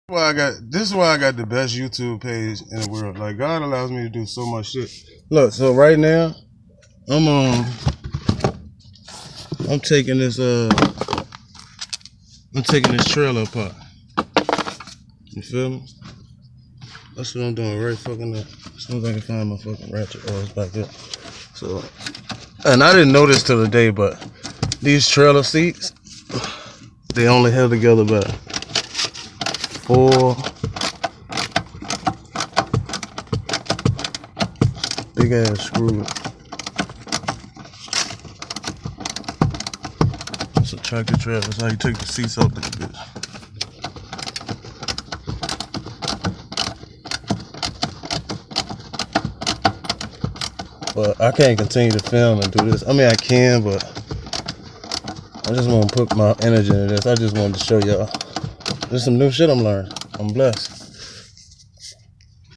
This is why I got the best YouTube page in the world. Like, God allows me to do so much shit. Look, so right now, I'm taking this trailer apart. You feel me? That's what I'm doing right fucking now. As soon as I can find my fucking ratchet, it's back there. So, and I didn't know this till today, but these trailer seats, they only held together by 4 big ass screws. It's a tractor trailer. That's how you take the seats off this bitch. But I can't continue to film and do this. I mean, I can, but I just want to put my energy into this. I just wanted to show y'all. There's some new shit I'm learning. I'm blessed.